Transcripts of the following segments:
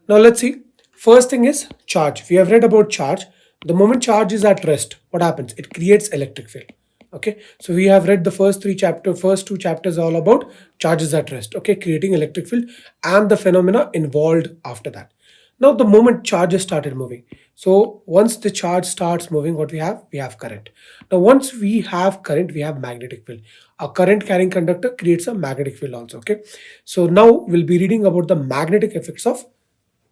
Now let's see. First thing is charge. We have read about charge. The moment charge is at rest, what happens? It creates electric field. Okay, so we have read the first two chapters all about charges at rest. Okay, creating electric field and the phenomena involved after that. Now the moment charges started moving. So once the charge starts moving, what we have? We have current. Now once we have current, we have magnetic field. A current carrying conductor creates a magnetic field also. Okay, so now we'll be reading about the magnetic effects of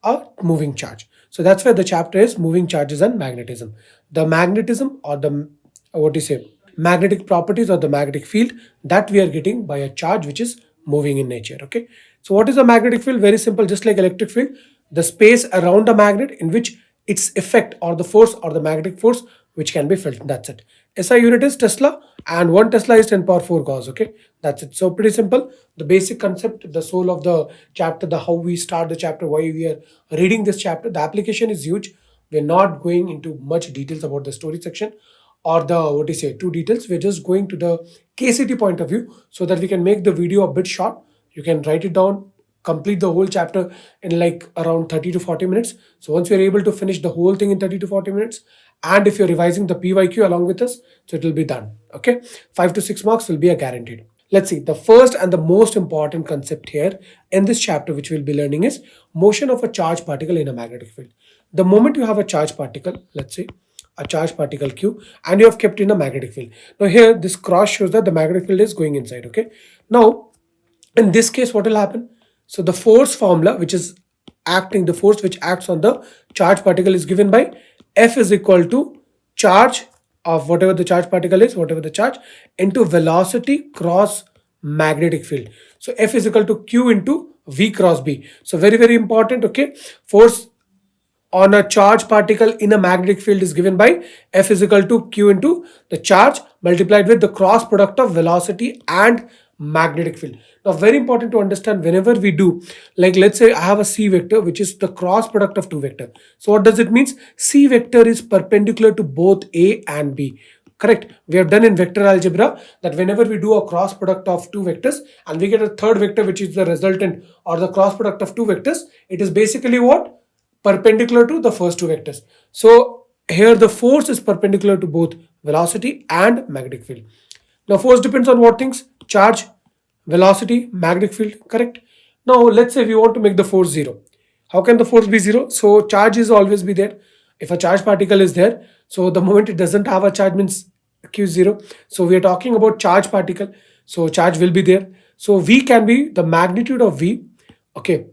a moving charge. So that's why the chapter is moving charges and magnetism. The magnetism, or the what do you say, magnetic properties or the magnetic field that we are getting by a charge which is moving in nature. Okay, so what is a magnetic field? Very simple, just like electric field, the space around a magnet in which its effect or the force or the magnetic force which can be felt. That's it. SI unit is Tesla, and 1 Tesla is 10 power 4 Gauss. Okay, that's it. So pretty simple. The basic concept, the soul of the chapter, the how we start the chapter, why we are reading this chapter. The application is huge. We're not going into much details about the story section or the what do you say two details. We're just going to the KCT point of view so that we can make the video a bit short. You can write it down, complete the whole chapter in like around 30 to 40 minutes. So once you're able to finish the whole thing in 30 to 40 minutes, and if you're revising the PYQ along with us, so it will be done. Okay, 5 to 6 marks will be a guaranteed. Let's see, the first and the most important concept here in this chapter which we'll be learning is motion of a charged particle in a magnetic field. The moment you have a charged particle, let's say a charged particle Q, and you have kept in a magnetic field. Now here this cross shows that the magnetic field is going inside. Okay, now in this case what will happen? So the force formula which is acting, the force which acts on the charged particle is given by F is equal to charge of whatever the charged particle is, whatever the charge, into velocity cross magnetic field. So F is equal to Q into V cross B. So very, very important. Okay, force on a charged particle in a magnetic field is given by F is equal to Q into the charge multiplied with the cross product of velocity and magnetic field. Now very important to understand, whenever we do, like let's say I have a C vector which is the cross product of two vector. So what does it mean? C vector is perpendicular to both A and B. Correct. We have done in vector algebra that whenever we do a cross product of two vectors and we get a third vector which is the resultant or the cross product of two vectors, it is basically what? Perpendicular to the first two vectors. So here the force is perpendicular to both velocity and magnetic field. Now force depends on what things? Charge, velocity, magnetic field. Correct. Now let's say we want to make the force 0. How can the force be 0? So charge is always be there. If a charged particle is there, so the moment it doesn't have a charge means Q is 0. So we are talking about charged particle. So charge will be there. So V can be the magnitude of V. Okay,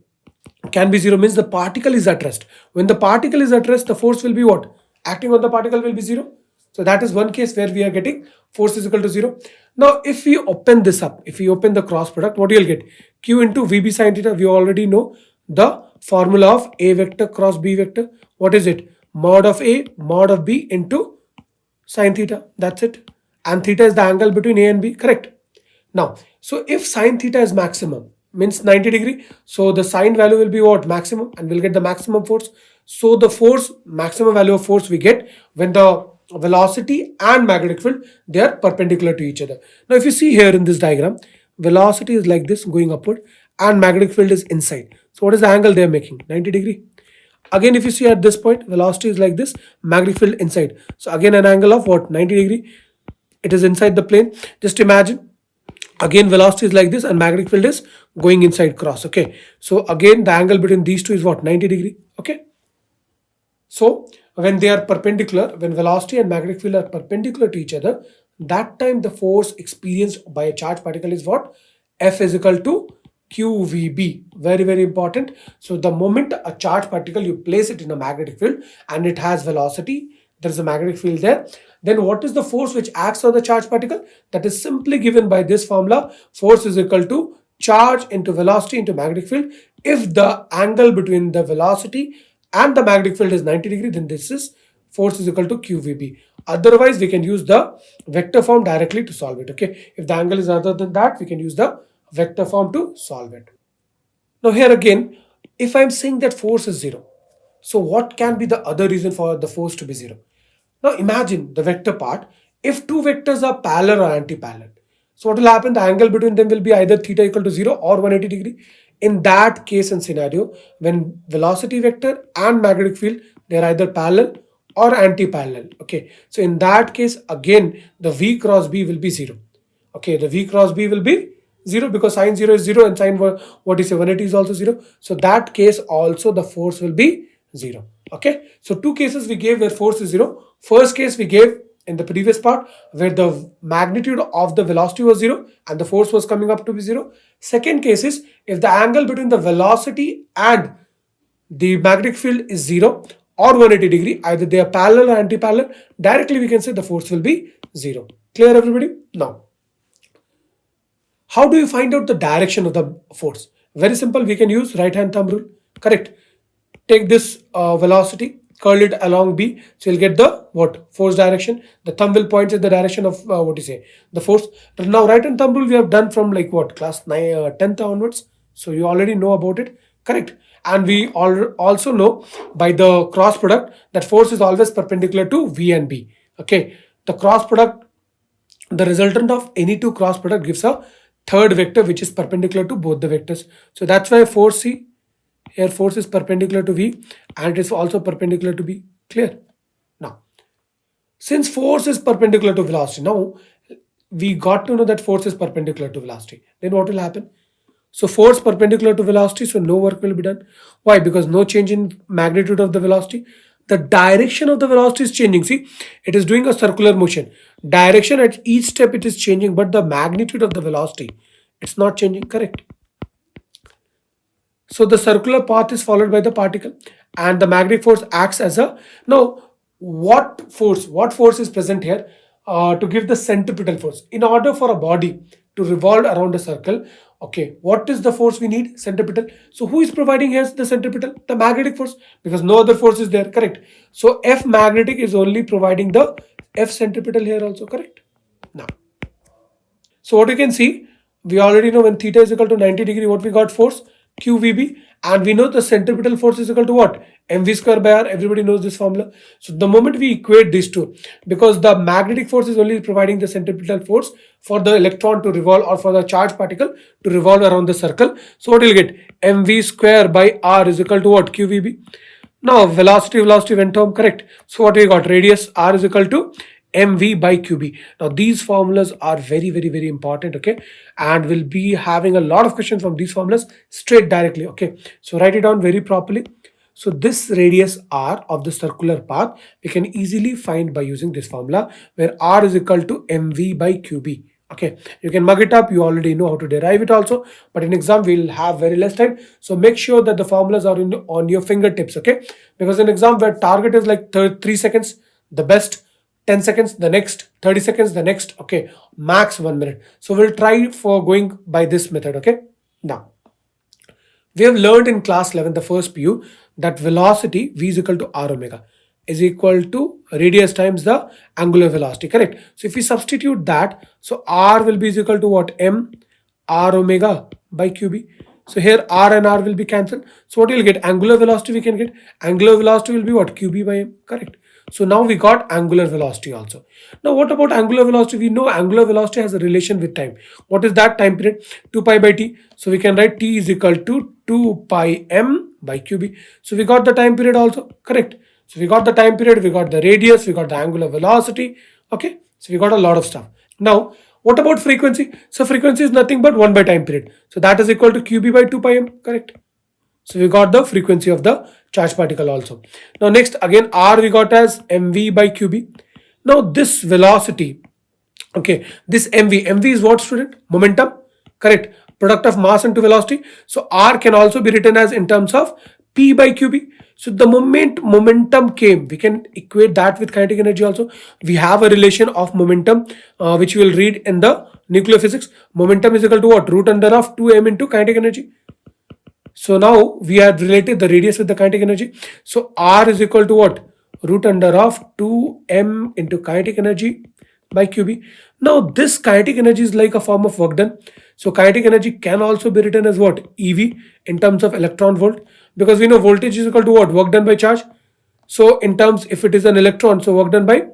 can be 0 means the particle is at rest. When the particle is at rest, the force will be what? Acting on the particle will be 0. So that is one case where we are getting force is equal to 0. Now if we open this up, if we open the cross product, what you'll get? Q into VB sin theta. We already know the formula of A vector cross B vector. What is it? Mod of A mod of B into sin theta. That's it. And theta is the angle between A and B. Correct. Now, so if sin theta is maximum, means 90 degree, so the sine value will be what? Maximum, and we'll get the maximum force. So the force, maximum value of force we get when the velocity and magnetic field, they are perpendicular to each other. Now if you see here in this diagram, velocity is like this going upward and magnetic field is inside. So what is the angle they are making? 90 degree. Again if you see at this point, velocity is like this, magnetic field inside. So again an angle of what? 90 degree. It is inside the plane. Just imagine, again velocity is like this and magnetic field is going inside cross. Okay, so again the angle between these two is what? 90 degree. Okay, so when they are perpendicular, when velocity and magnetic field are perpendicular to each other, that time the force experienced by a charged particle is what? F is equal to QVB. Very, very important. So the moment a charged particle, you place it in a magnetic field and it has velocity, there is a magnetic field there, then what is the force which acts on the charged particle? That is simply given by this formula. Force is equal to charge into velocity into magnetic field. If the angle between the velocity and the magnetic field is 90 degree, then this is force is equal to QVB. Otherwise, we can use the vector form directly to solve it. Okay, if the angle is other than that, we can use the vector form to solve it. Now here again, if I'm saying that force is 0, so what can be the other reason for the force to be 0? Now imagine the vector part. If two vectors are parallel or anti-parallel, so what will happen? The angle between them will be either theta equal to 0 or 180 degree. In that case and scenario, when velocity vector and magnetic field, they are either parallel or anti-parallel. Okay, so in that case, again, the V cross B will be 0. Okay, the V cross B will be 0 because sine 0 is 0 and sine what is 180 is also 0. So that case also the force will be 0. Okay, so two cases we gave where force is 0. First case we gave in the previous part where the magnitude of the velocity was 0 and the force was coming up to be 0. Second case is if the angle between the velocity and the magnetic field is 0 or 180 degree, either they are parallel or anti-parallel, directly we can say the force will be 0. Clear everybody? Now, how do you find out the direction of the force? Very simple, we can use right hand thumb rule. Correct. Take this velocity, curl it along B, so you'll get the what? Force direction. The thumb will point in the direction of the force. But now right hand thumb rule we have done from like what? Class 9, 10th onwards. So you already know about it. Correct. And we also know by the cross product that force is always perpendicular to V and B. Okay. The cross product, the resultant of any two cross product gives a third vector which is perpendicular to both the vectors. So that's why force C, here force is perpendicular to V and it is also perpendicular to B. Clear? Now, since force is perpendicular to velocity, now we got to know that force is perpendicular to velocity. Then what will happen? So force perpendicular to velocity, so no work will be done. Why? Because no change in magnitude of the velocity. The direction of the velocity is changing. See, it is doing a circular motion. Direction at each step it is changing, but the magnitude of the velocity, it's not changing. Correct. So the circular path is followed by the particle and the magnetic force acts as a, now what force is present here to give the centripetal force? In order for a body to revolve around a circle, okay, what is the force we need? Centripetal. So who is providing here the centripetal? The magnetic force, because no other force is there. Correct. So F magnetic is only providing the F centripetal here also. Correct. Now, so what you can see, we already know when theta is equal to 90 degree, what we got force? QVB, and we know the centripetal force is equal to what? mv square by r. Everybody knows this formula. So the moment we equate these two, because the magnetic force is only providing the centripetal force for the electron to revolve or for the charged particle to revolve around the circle. So what you'll get? mv square by r is equal to what? QVB. Now velocity went home. Correct. So what we got? Radius r is equal to mv by qb. Now these formulas are very important, okay, and we'll be having a lot of questions from these formulas straight directly. Okay, so write it down very properly. So this radius r of the circular path we can easily find by using this formula where r is equal to mv by qb. Okay, you can mug it up, you already know how to derive it also, but in exam we'll have very less time, so make sure that the formulas are on your fingertips. Okay, because in exam where target is like 3 seconds, the best 10 seconds, the next 30 seconds, the next, okay, max 1 minute. So we'll try for going by this method. Okay, now we have learned in class 11, the first PU, that velocity v is equal to r omega is equal to radius times the angular velocity. Correct. So if we substitute that, so r will be is equal to what? M r omega by qb. So here r and r will be cancelled. So what you'll get? Angular velocity we can get. Angular velocity will be what? qb by m. Correct. So now we got angular velocity also. Now what about angular velocity? We know angular velocity has a relation with time. What is that time period? 2 pi by t. So we can write t is equal to 2 pi m by qb. So we got the time period also. Correct. So we got the time period, we got the radius, we got the angular velocity. Okay. So we got a lot of stuff. Now what about frequency? So frequency is nothing but 1 by time period. So that is equal to qb by 2 pi m. Correct. So we got the frequency of the charged particle also. Now next again r we got as mv by qb. Now this velocity, okay, this mv is what, student? Momentum. Correct. Product of mass into velocity. So r can also be written as in terms of p by qb. So the moment momentum came, we can equate that with kinetic energy also. We have a relation of momentum which we will read in the nuclear physics. Momentum is equal to what? Root under of 2m into kinetic energy. So now we have related the radius with the kinetic energy. So r is equal to what? Root under of 2m into kinetic energy by qb. Now this kinetic energy is like a form of work done. So kinetic energy can also be written as what? EV in terms of electron volt, because we know voltage is equal to what? Work done by charge. So in terms, if it is an electron, so work done by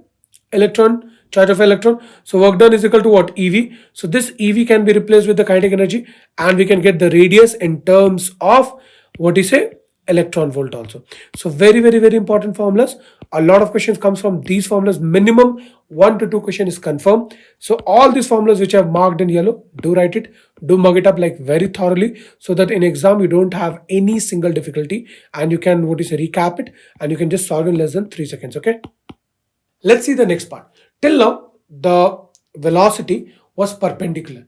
electron charge of electron. So work done is equal to what? EV. So this EV can be replaced with the kinetic energy, and we can get the radius in terms of what you say, electron volt also. So very important formulas. A lot of questions comes from these formulas. Minimum 1 to 2 question is confirmed. So all these formulas which I have marked in yellow, do write it, do mug it up like very thoroughly, so that in exam you don't have any single difficulty, and you can what is recap it, and you can just solve in less than 3 seconds. Okay, let's see the next part. Till now the velocity was perpendicular.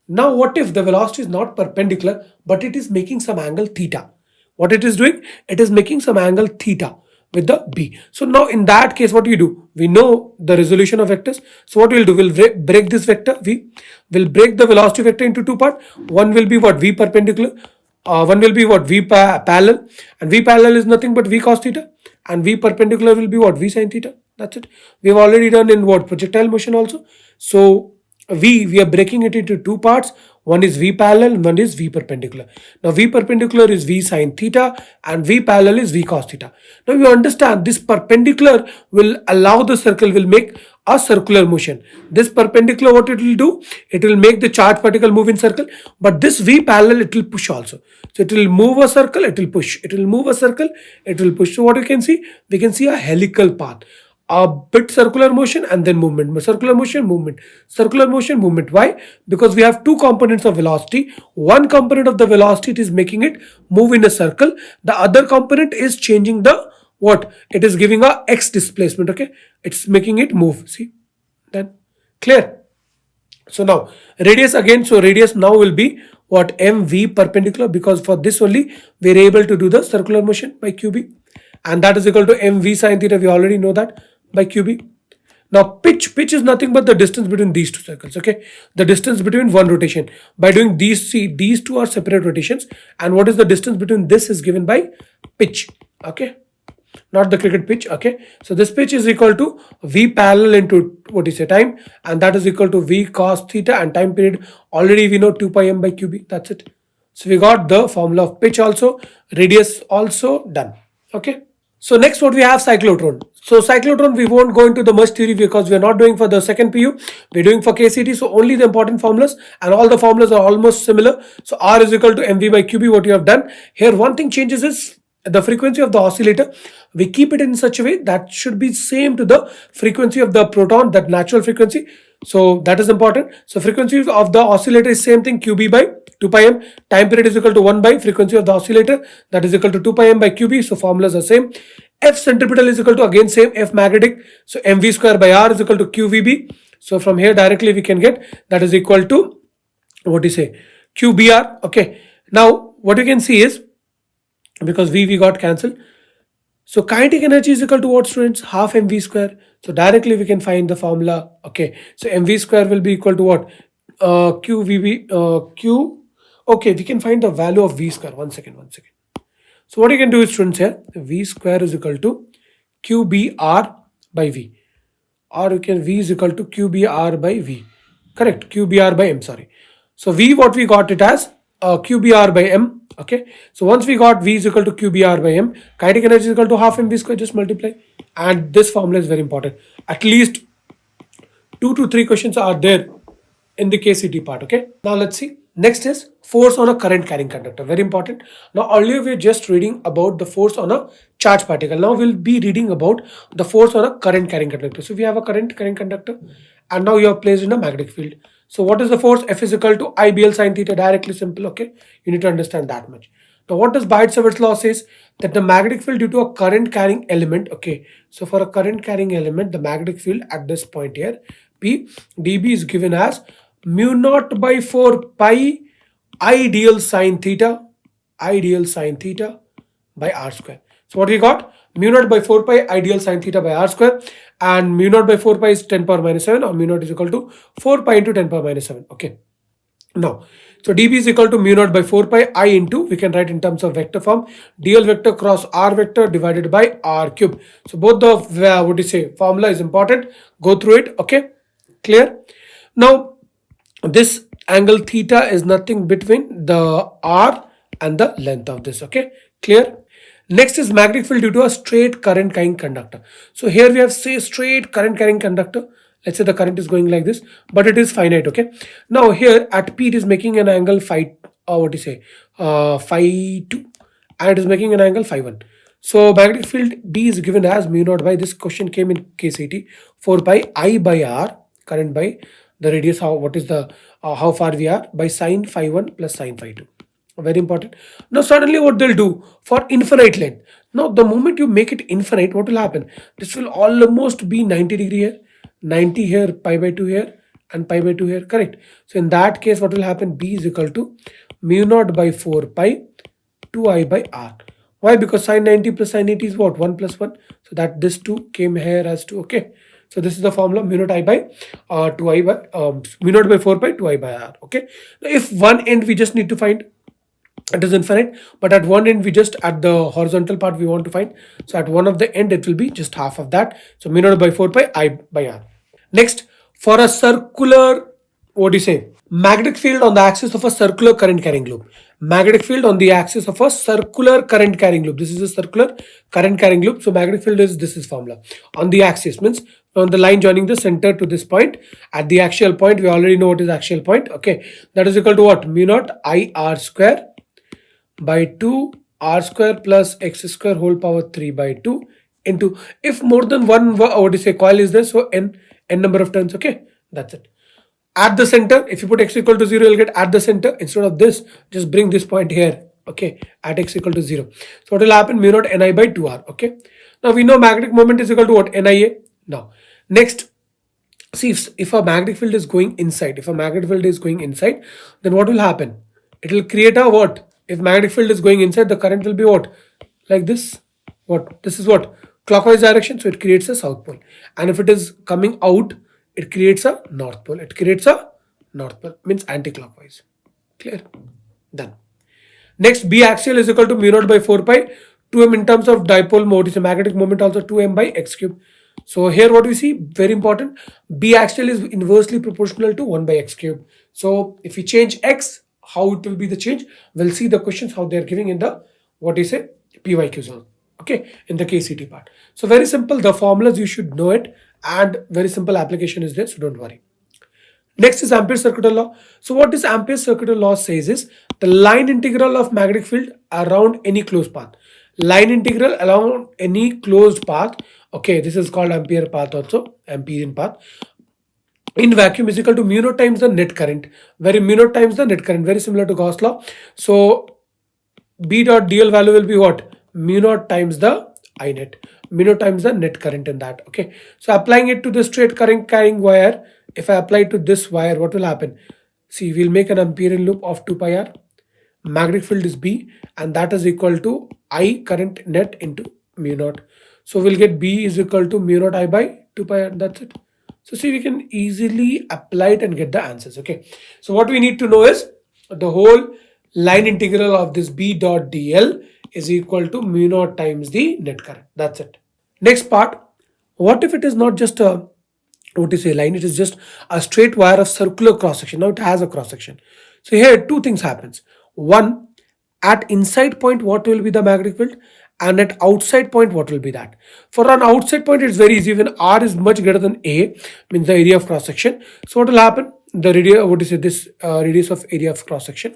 Now what if the velocity is not perpendicular but it is making some angle theta? What it is doing? It is making some angle theta with the B. So now in that case, what do you do? We know the resolution of vectors. So what we'll do? We'll break this vector V. We'll break the velocity vector into two parts. One will be what? V perpendicular. One will be what? V parallel. And V parallel is nothing but V cos theta. And V perpendicular will be what? V sin theta. That's it. We have already done in what? Projectile motion also. So we are breaking it into two parts. One is V parallel and one is V perpendicular. Now V perpendicular is V sin theta and V parallel is V cos theta. Now you understand this perpendicular will allow the circle, will make a circular motion. This perpendicular, what it will do? It will make the charged particle move in circle, but this V parallel, it will push also. So it will move a circle, it will push. It will move a circle, it will push. So what you can see? We can see a helical path. A bit circular motion and then movement, circular motion, movement, circular motion, movement. Why? Because we have two components of velocity. One component of the velocity, it is making it move in a circle. The other component is changing the what? It is giving a x displacement. Okay, it's making it move. See, then clear. So now radius again. So radius now will be what? mv perpendicular, because for this only we are able to do the circular motion by qb, and that is equal to mv sin theta. We already know that by qb. Now pitch is nothing but the distance between these two circles. Okay, the distance between one rotation. By doing these, see, these two are separate rotations, and what is the distance between this is given by pitch. Okay, not the cricket pitch. Okay, so this pitch is equal to v parallel into what is a time, and that is equal to v cos theta, and time period already we know 2 pi m by qb. That's it. So we got the formula of pitch also, radius also done. Okay. So next what we have, cyclotron. So cyclotron we won't go into the much theory because we are not doing for the second PU, we're doing for KCET. So only the important formulas, and all the formulas are almost similar. So R is equal to mv by qb. What you have done here, one thing changes is the frequency of the oscillator. We keep it in such a way that should be same to the frequency of the proton, that natural frequency. So that is important. So frequency of the oscillator is same thing, qb by 2 pi m. Time period is equal to 1 by frequency of the oscillator, that is equal to 2 pi m by qb. So formulas are same. F centripetal is equal to again same, F magnetic. So mv square by r is equal to qvb. So from here directly we can get that is equal to what you say, qbr. Okay. Now what you can see is, because v got cancelled, so kinetic energy is equal to what, students? Half mv square. So directly we can find the formula. Okay, so mv square will be equal to what? Q. Okay, we can find the value of v square. One second. So what you can do is, students, here v square is equal to qbr by v, or you can v is equal to qbr by v. Correct, qbr by m. Sorry. So v, what we got it as qbr by m. Okay, so once we got v is equal to qbr by m, kinetic energy is equal to half mv square, just multiply. And this formula is very important. At least 2 to 3 questions are there in the KCET part. Okay, now let's see. Next is force on a current carrying conductor. Very important. Now earlier we were just reading about the force on a charged particle. Now we'll be reading about the force on a current carrying conductor. So we have a current carrying conductor, and now you are placed in a magnetic field. So what is the force? F is equal to IBL sin theta. Directly simple. Okay, you need to understand that much. Now what does Biot-Savart's law says? That the magnetic field due to a current carrying element. Okay, so for a current carrying element, the magnetic field at this point here, P dB, is given as mu naught by 4 pi ideal sin theta by r square. So what we got? Mu naught by 4 pi ideal sin theta by r square, and mu naught by 4 pi is 10 power minus 7, or mu naught is equal to 4 pi into 10 power minus 7. Okay, now so dB is equal to mu naught by 4 pi I into, we can write in terms of vector form, dl vector cross r vector divided by r cube. So both the what do you say, formula is important. Go through it. Okay, clear. Now this angle theta is nothing between the r and the length of this. Okay, clear. Next is magnetic field due to a straight current carrying conductor. So here we have say straight current carrying conductor, Let's say the current is going like this, but it is finite. Okay, now here at P it is making an angle phi, what do you say, phi 2, and it is making an angle phi 1. So magnetic field B is given as mu naught by, this question came in KCET, 4 pi I by R, current by the radius, how, what is the how far we are, by sine phi 1 plus sine phi 2. Very important. Now suddenly what they'll do for infinite length, now the moment you make it infinite, what will happen? This will almost be 90 degree here, 90 here, pi by 2 here, and pi by 2 here, correct? So in that case, what will happen? B is equal to mu naught by 4 pi 2I by R. Why? Because sine 90 plus sine 80 is what? 1 plus 1. So that this 2 came here as 2. Okay. So this is the formula, mu naught I by 2I by mu naught by 4 pi 2I by R. Okay. Now if one end we just need to find, it is infinite, but at one end we just, at the horizontal part we want to find, so at one of the end it will be just half of that, so mu naught by 4 pi I by R. Next, for a circular, what do you say, magnetic field on the axis of a circular current carrying loop, magnetic field on the axis of a circular current carrying loop, this is a circular current carrying loop, so magnetic field is, this is formula, on the axis means on the line joining the center to this point, at the axial point, we already know what is axial point. Okay, that is equal to what? Mu naught I R square by 2 R square plus X square whole power 3 by 2 into, if more than one, what do you say, coil is there, so n number of turns. Okay, that's it. At the center, if you put x equal to 0, you'll get at the center. Instead of this, just bring this point here. Okay, at x equal to 0. So what will happen? Mu naught Ni by 2R. Okay, now we know magnetic moment is equal to what? Nia. Now next, see, if a magnetic field is going inside, then what will happen? It will create a what? If magnetic field is going inside, the current will be what? Like this. What? This is what? Clockwise direction. So it creates a south pole. And if it is coming out, it creates a north pole. Means anti-clockwise. Clear? Done. Next, B axial is equal to mu naught by 4 pi 2m in terms of dipole mode. Is a magnetic moment also 2m by x cube. So here what we see, very important, B axial is inversely proportional to 1 by x cube. So if we change x, how it will be the change? We'll see the questions how they are giving in the, what do you say, PYQ zone. Okay, in the KCT part. So very simple, the formulas you should know it, and very simple application is there, so don't worry. Next is Ampere Circuit Law. So what this Ampere Circuit Law says is the line integral of magnetic field around any closed path. Line integral along any closed path. Okay, this is called Ampere path also, Amperian path. In vacuum is equal to mu naught times the net current. Mu naught times the net current, very similar to Gauss law. So B dot dl value will be what? Mu naught times the I net. Mu naught times the net current in that. Okay. So applying it to the straight current carrying wire, if I apply to this wire, what will happen? See, we'll make an Amperian loop of 2 pi r. Magnetic field is B, and that is equal to I current net into mu naught. So we'll get B is equal to mu naught I by 2 pi r. That's it. So see, we can easily apply it and get the answers. Okay. So what we need to know is the whole line integral of this B dot dl is equal to mu naught times the net current. That's it. Next part, what if it is not just a, what is a line, it is just a straight wire of circular cross section. Now it has a cross section. So here two things happens. One, at inside point what will be the magnetic field, and at outside point what will be that. For an outside point it's very easy. When r is much greater than a, means the area of cross section, so what will happen, the radius, what is it, this radius of area of cross section,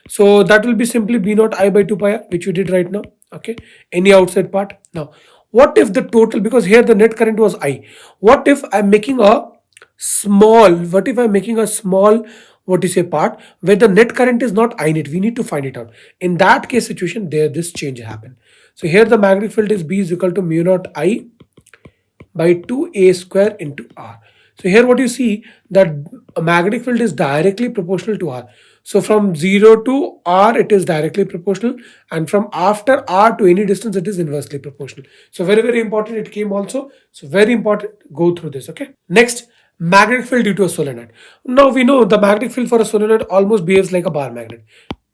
so that will be simply b naught I by 2 pi r, which we did right now. Okay, any outside part. Now what if the total, because here the net current was I, what if I'm making a small, what is a part where the net current is not I net, we need to find it out. In that case situation, there this change happen. So here the magnetic field is B is equal to mu naught I by 2a square into r. So here what you see, that a magnetic field is directly proportional to r. So from 0 to r it is directly proportional, and from after r to any distance it is inversely proportional. So very, very important, it came also. So very important, go through this. Okay. Next, magnetic field due to a solenoid. Now we know the magnetic field for a solenoid almost behaves like a bar magnet.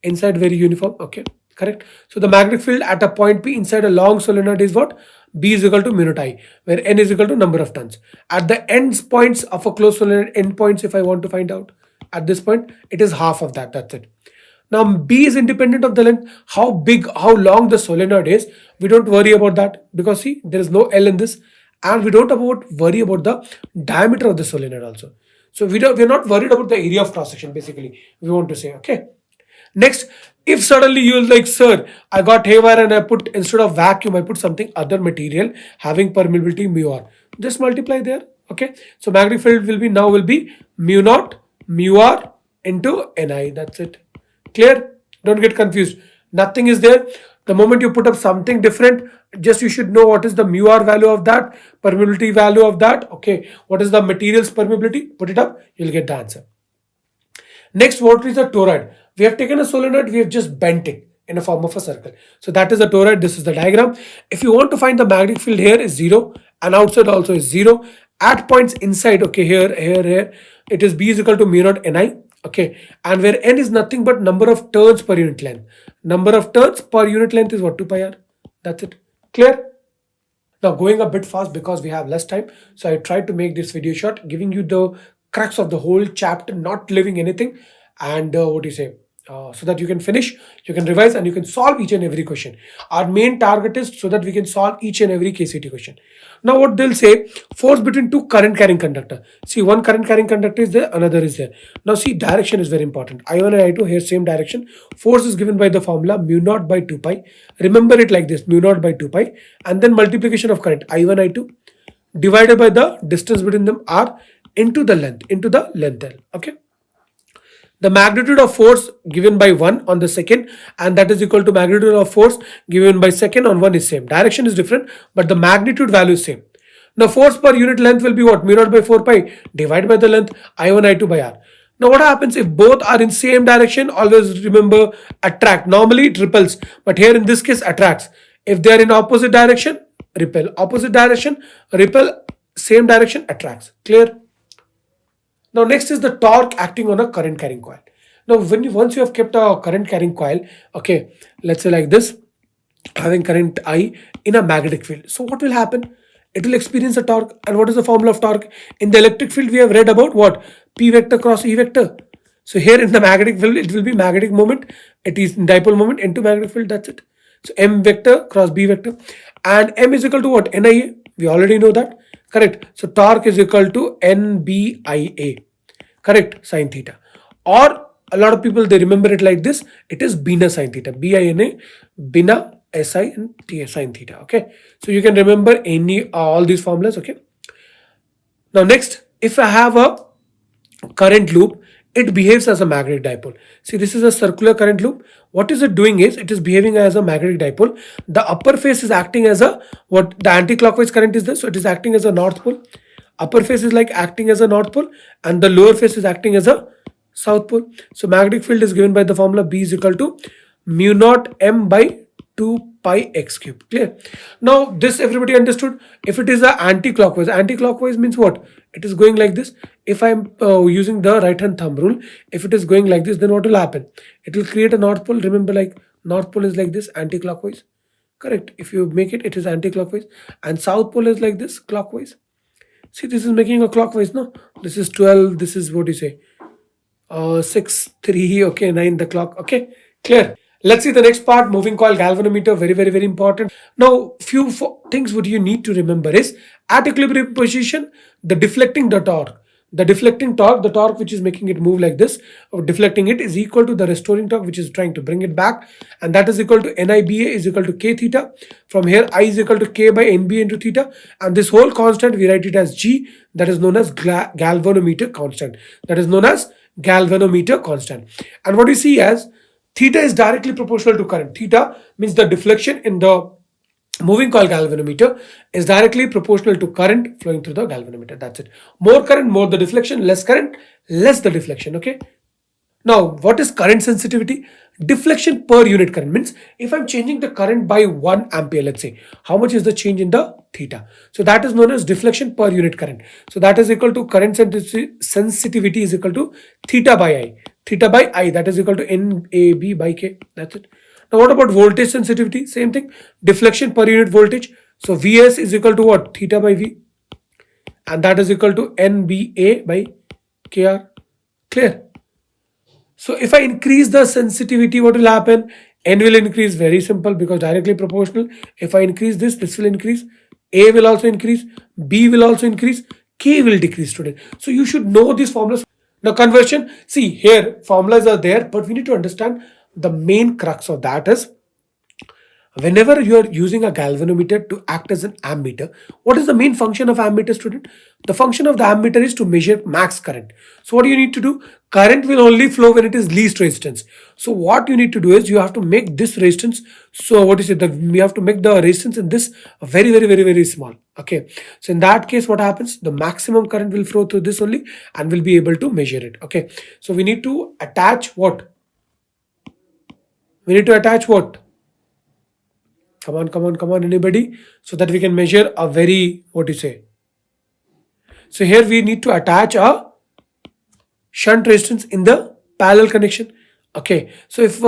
Inside very uniform. Okay, correct. So the magnetic field at a point P inside a long solenoid is what? B is equal to mu naught I, where n is equal to number of turns. At the ends points of a closed solenoid, end points, if I want to find out, at this point it is half of that. That's it. Now B is independent of the length. How big, how long the solenoid is, we don't worry about that, because see, there is no L in this. and we don't worry about the diameter of the solenoid also. So we're not worried about the area of cross section, basically we want to say. Okay, next, if suddenly you're like, sir, I got haywire and I put, instead of vacuum, I put something other material having permeability mu r, just multiply there. Okay, so magnetic field will be mu naught mu r into Ni. That's it. Clear? Don't get confused. Nothing is there. The moment you put up something different, just you should know what is the mu r value of that, permeability value of that. Okay, what is the material's permeability? Put it up, you'll get the answer. Next, what is a toroid? We have taken a solenoid, we have just bent it in a form of a circle. So that is the toroid. This is the diagram. If you want to find the magnetic field, here is 0 and outside also is 0. At points inside, okay, here, it is B is equal to mu naught Ni. Okay, and where N is nothing but number of turns per unit length. Number of turns per unit length is what? 2 pi r. That's it. Clear? Now going a bit fast because we have less time, so I tried to make this video short, giving you the crux of the whole chapter, not leaving anything, and so that you can finish, you can revise, and you can solve each and every question. Our main target is so that we can solve each and every KCET question. Now what they'll say, force between two current carrying conductor. See, one current carrying conductor is there, another is there. Now see, direction is very important. I1 and I2, here same direction. Force is given by the formula mu naught by 2 pi. Remember it like this, mu naught by 2 pi, and then multiplication of current I1 I2 divided by the distance between them r into the length L. Okay, the magnitude of force given by 1 on the second, and that is equal to magnitude of force given by second on 1 is same. Direction is different, but the magnitude value is same. Now force per unit length will be what? Mu naught by 4 pi divided by the length I1 I2 by r. Now what happens if both are in same direction? Always remember, attract. Normally it repels, but here in this case attracts. If they are in opposite direction, repel. Opposite direction, repel. Same direction, attracts. Clear? Now next is the torque acting on a current carrying coil. Now once you have kept a current carrying coil, okay, let's say like this, having current I in a magnetic field. So what will happen? It will experience a torque. And what is the formula of torque? In the electric field, we have read about what? P vector cross E vector. So here in the magnetic field, it will be magnetic moment. It is dipole moment into magnetic field. That's it. So M vector cross B vector. And M is equal to what? NIA. We already know that. Correct. So torque is equal to NBIA. Correct. Sine theta. Or a lot of people, they remember it like this. It is Bina sine theta. BINA, Bina, SI and T sine theta. Okay. So you can remember all these formulas. Okay. Now next, if I have a current loop, it behaves as a magnetic dipole. See, this is a circular current loop. What is it doing is, it is behaving as a magnetic dipole. The upper face is acting as a, what the anti-clockwise current is there, so it is acting as a north pole. Upper face is like acting as a north pole, and the lower face is acting as a south pole. So magnetic field is given by the formula B is equal to mu naught M by 2 pi x cube. Clear? Now this everybody understood. If it is a anti-clockwise means what? It is going like this. If I am using the right hand thumb rule, if it is going like this, then what will happen? It will create a north pole. Remember, like north pole is like this, anti-clockwise. Correct? If you make it, it is anti-clockwise, and south pole is like this, clockwise. See, this is making a clockwise, no? This is 12, this is what you say, 6, 3, okay, 9, the clock, okay, clear. Let's see the next part, moving coil galvanometer, very important. Now, few things what you need to remember is, at equilibrium position, the deflecting torque, the torque which is making it move like this, or deflecting it, is equal to the restoring torque which is trying to bring it back, and that is equal to NIBA is equal to K theta. From here, I is equal to K by NB into theta, and this whole constant we write it as G, that is known as galvanometer constant. And what you see as theta is directly proportional to current. Theta means the deflection in the moving coil galvanometer is directly proportional to current flowing through the galvanometer. That's it. More current, more the deflection, less current, less the deflection. Okay. Now, what is current sensitivity? Deflection per unit current means if I'm changing the current by 1 ampere, let's say, how much is the change in the theta? So that is known as deflection per unit current. So that is equal to current sensitivity is equal to theta by I. Theta by I, that is equal to NAB by K. That's it. Now what about voltage sensitivity? Same thing. Deflection per unit voltage. So Vs is equal to what? Theta by V. And that is equal to NBA by Kr. Clear? So if I increase the sensitivity, what will happen? N will increase, very simple, because directly proportional. If I increase this, this will increase. A will also increase, B will also increase, K will decrease, student. So you should know these formulas. Now conversion, see here formulas are there, but we need to understand the main crux of that is whenever you are using a galvanometer to act as an ammeter, what is the main function of ammeter, student? The function of the ammeter is to measure max current. So what do you need to do? Current will only flow when it is least resistance. So what you need to do is you have to make this resistance, so what is it, we have to make the resistance in this very small. Okay, so in that case what happens, the maximum current will flow through this only and we'll be able to measure it. Okay, so we need to attach what? We need to attach what? Come on, anybody, so that we can measure a very, what do you say? So here we need to attach a shunt resistance in the parallel connection. Okay, so if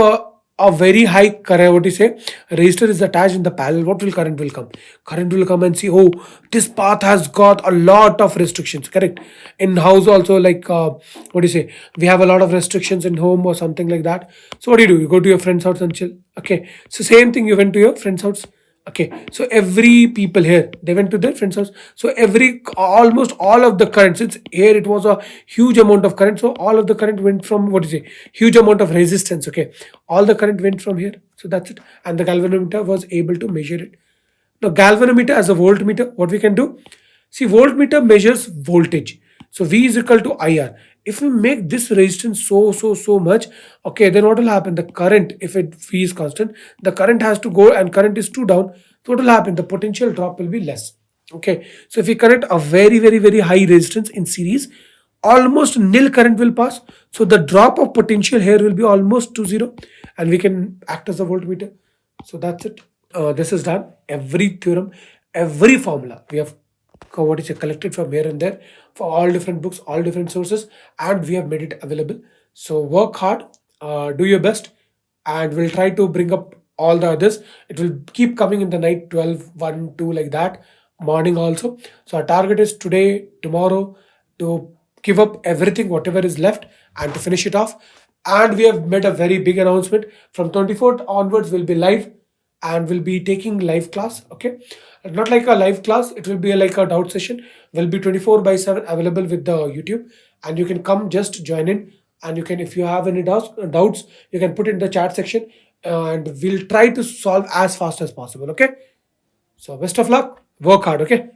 a very high current, what do you say, resistor is attached in the parallel, what will current will come? Current will come and see, oh, this path has got a lot of restrictions, correct? In house also, like what do you say, we have a lot of restrictions in home or something like that. So what do? You go to your friend's house and chill. Okay, so same thing, you went to your friend's house. Okay, so every people here, they went to their friend's house. So almost all of the current, since here it was a huge amount of current, so all of the current went from, what is it, huge amount of resistance. Okay, all the current went from here. So that's it, and the galvanometer was able to measure it. Now galvanometer as a voltmeter, what we can do? See, voltmeter measures voltage. So V is equal to IR. If we make this resistance so much, okay, then what will happen? The current, if it V is constant, the current has to go and current is 2 down. So what will happen? The potential drop will be less. Okay, so if we connect a very high resistance in series, almost nil current will pass. So the drop of potential here will be almost to 0, and we can act as a voltmeter. So that's it. This is done. Every theorem, every formula we have collected from here and there for all different books, all different sources, and we have made it available. So work hard, do your best, and we'll try to bring up all the others. It will keep coming in the night, 12, 1, 2, like that, morning also. So our target is today, tomorrow, to give up everything, whatever is left, and to finish it off. And we have made a very big announcement. From 24th onwards, we'll be live and we'll be taking live class. Okay, not like a live class, it will be like a doubt session. Will be 24/7 available with the YouTube, and you can come, just join in, and you can, if you have any doubts, you can put in the chat section, and we'll try to solve as fast as possible. Okay, so best of luck, work hard. Okay.